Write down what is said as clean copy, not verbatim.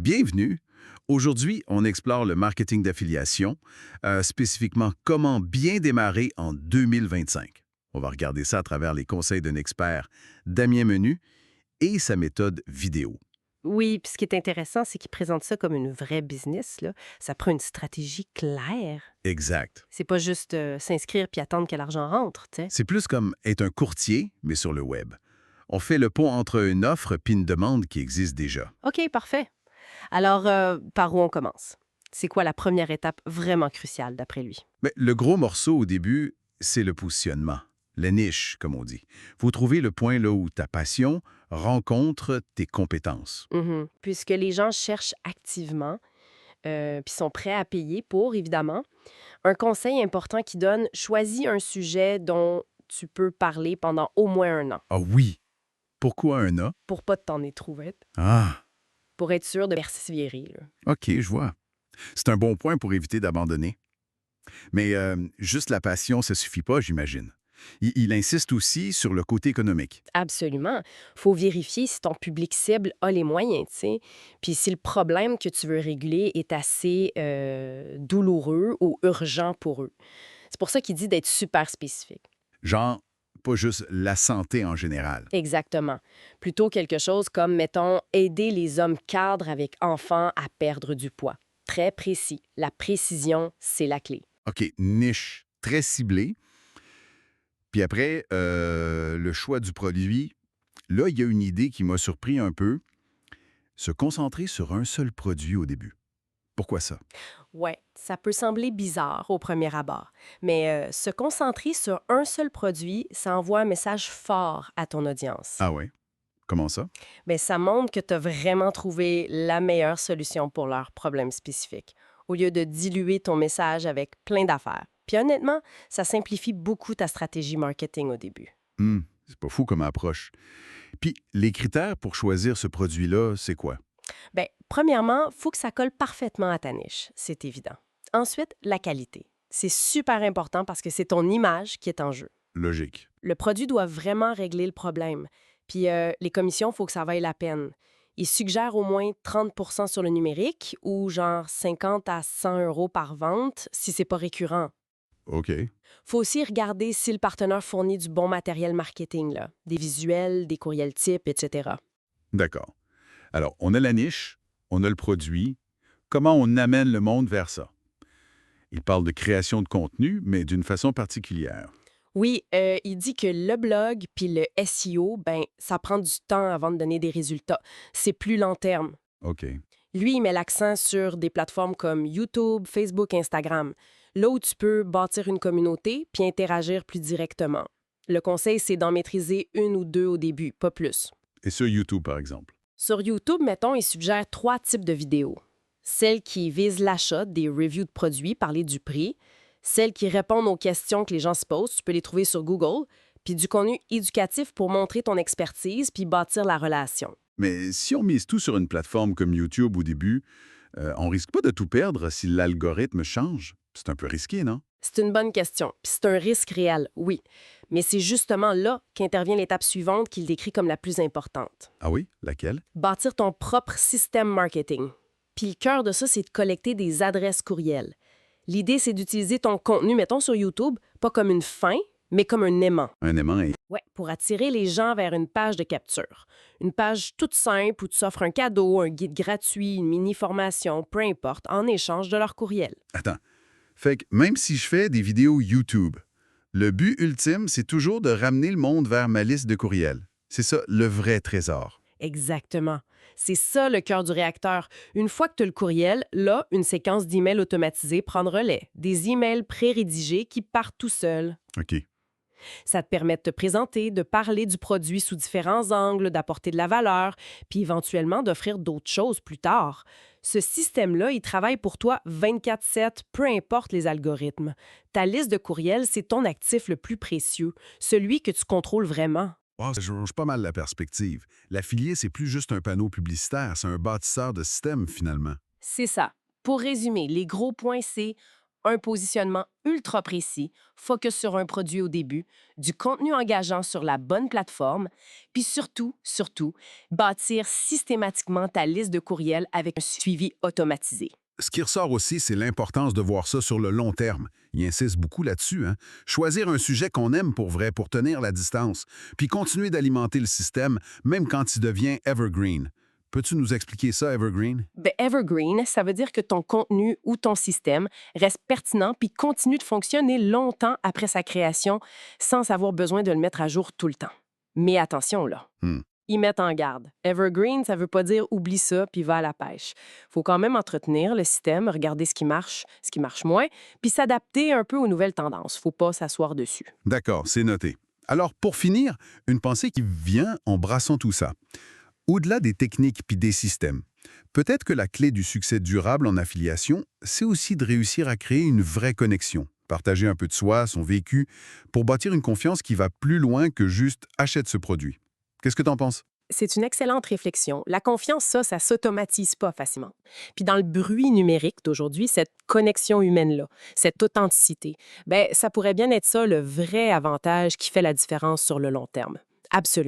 Bienvenue. Aujourd'hui, on explore le marketing d'affiliation, spécifiquement comment bien démarrer en 2025. On va regarder ça à travers les conseils d'un expert, Damien Menu, et sa méthode vidéo. Oui, puis ce qui est intéressant, c'est qu'ils présentent ça comme une vraie business, là. Ça prend une stratégie claire. Exact. C'est pas juste s'inscrire puis attendre que l'argent rentre, tu sais. C'est plus comme être un courtier, mais sur le web. On fait le pont entre une offre et une demande qui existe déjà. OK, parfait. Alors, par où on commence? C'est quoi la première étape vraiment cruciale d'après lui? Mais le gros morceau au début, c'est le positionnement, la niche, comme on dit. Faut trouver le point là où ta passion rencontre tes compétences. Mhm. Puisque les gens cherchent activement, puis sont prêts à payer pour, évidemment. Un conseil important qui donne, choisis un sujet dont tu peux parler pendant au moins un an Ah oui, pourquoi un A? pour pas t'en étrouvette, Ah, pour être sûr de persévérer, là. OK, je vois. C'est un bon point pour éviter d'abandonner. Mais juste la passion, ça suffit pas, j'imagine. Il insiste aussi sur le côté économique. Absolument. Faut vérifier si ton public cible a les moyens, tu sais. Puis si le problème que tu veux réguler est assez douloureux ou urgent pour eux. C'est pour ça qu'il dit d'être super spécifique. Genre, pas juste la santé en général. Exactement. Plutôt quelque chose comme, mettons, aider les hommes cadres avec enfants à perdre du poids. Très précis. La précision, c'est la clé. OK, niche très ciblée. Puis après, le choix du produit, là, il y a une idée qui m'a surpris un peu. Se concentrer sur un seul produit au début. Pourquoi ça? Ouais, ça peut sembler bizarre au premier abord, mais se concentrer sur un seul produit, ça envoie un message fort à ton audience. Ah ouais? Comment ça? Mais ça montre que tu as vraiment trouvé la meilleure solution pour leurs problèmes spécifiques, au lieu de diluer ton message avec plein d'affaires. Puis honnêtement, ça simplifie beaucoup ta stratégie marketing au début. C'est pas fou comme approche. Puis, les critères pour choisir ce produit-là, c'est quoi? Bien, premièrement, faut que ça colle parfaitement à ta niche, c'est évident. Ensuite, la qualité. C'est super important parce que c'est ton image qui est en jeu. Logique. Le produit doit vraiment régler le problème. Puis les commissions, il faut que ça vaille la peine. Ils suggèrent au moins 30 sur le numérique ou genre 50 à 100 euros par vente si c'est pas récurrent. OK. Faut aussi regarder si le partenaire fournit du bon matériel marketing, là, des visuels, des courriels types, etc. D'accord. Alors, on a la niche, on a le produit. Comment on amène le monde vers ça? Il parle de création de contenu, mais d'une façon particulière. Oui, il dit que le blog puis le SEO, ben, ça prend du temps avant de donner des résultats. C'est plus long terme. OK. Lui, il met l'accent sur des plateformes comme YouTube, Facebook, Instagram, là où tu peux bâtir une communauté puis interagir plus directement. Le conseil, c'est d'en maîtriser une ou deux au début, pas plus. Et sur YouTube, par exemple. Sur YouTube, mettons, il suggère trois types de vidéos. Celles qui visent l'achat, des reviews de produits, parler du prix. Celles qui répondent aux questions que les gens se posent, tu peux les trouver sur Google. Puis du contenu éducatif pour montrer ton expertise puis bâtir la relation. Mais si on mise tout sur une plateforme comme YouTube au début, on risque pas de tout perdre si l'algorithme change? C'est un peu risqué, non? C'est une bonne question, puis c'est un risque réel, oui. Mais c'est justement là qu'intervient l'étape suivante qu'il décrit comme la plus importante. Ah oui? Laquelle? Bâtir ton propre système marketing. Puis le cœur de ça, c'est de collecter des adresses courriels. L'idée, c'est d'utiliser ton contenu, mettons sur YouTube, pas comme une fin, mais comme un aimant. Un aimant est... Ouais, pour attirer les gens vers une page de capture. Une page toute simple où tu offres un cadeau, un guide gratuit, une mini-formation, peu importe, en échange de leur courriel. Attends. Fait que même si je fais des vidéos YouTube, le but ultime, c'est toujours de ramener le monde vers ma liste de courriels. C'est ça, le vrai trésor. Exactement. C'est ça le cœur du réacteur. Une fois que tu as le courriel, là, une séquence d'emails automatisés prend le relais. Des emails pré-rédigés qui partent tout seuls. OK. Ça te permet de te présenter, de parler du produit sous différents angles, d'apporter de la valeur, puis éventuellement d'offrir d'autres choses plus tard. Ce système-là, il travaille pour toi 24/7, peu importe les algorithmes. Ta liste de courriels, c'est ton actif le plus précieux, celui que tu contrôles vraiment. Wow, ça change pas mal la perspective. L'affilié, c'est plus juste un panneau publicitaire, c'est un bâtisseur de système, finalement. C'est ça. Pour résumer, les gros points, c'est Un positionnement ultra précis, focus sur un produit au début, du contenu engageant sur la bonne plateforme, puis surtout, bâtir systématiquement ta liste de courriels avec un suivi automatisé. Ce qui ressort aussi, c'est l'importance de voir ça sur le long terme. Il insiste beaucoup là-dessus, hein? Choisir un sujet qu'on aime pour vrai, pour tenir la distance, puis continuer d'alimenter le système, même quand il devient evergreen. Peux-tu nous expliquer ça, evergreen? Ben, evergreen, ça veut dire que ton contenu ou ton système reste pertinent puis continue de fonctionner longtemps après sa création sans avoir besoin de le mettre à jour tout le temps. Mais attention là, Hmm. ils mettent en garde. Evergreen, ça veut pas dire oublie ça puis va à la pêche. Faut quand même entretenir le système, regarder ce qui marche moins, puis s'adapter un peu aux nouvelles tendances. Faut pas s'asseoir dessus. D'accord, c'est noté. Alors, pour finir, une pensée qui vient en brassant tout ça. Au-delà des techniques puis des systèmes, peut-être que la clé du succès durable en affiliation, c'est aussi de réussir à créer une vraie connexion, partager un peu de soi, son vécu, pour bâtir une confiance qui va plus loin que juste achète ce produit. Qu'est-ce que t'en penses? C'est une excellente réflexion. La confiance, ça s'automatise pas facilement. Puis dans le bruit numérique d'aujourd'hui, cette connexion humaine-là, cette authenticité, ben ça pourrait bien être ça le vrai avantage qui fait la différence sur le long terme. Absolument.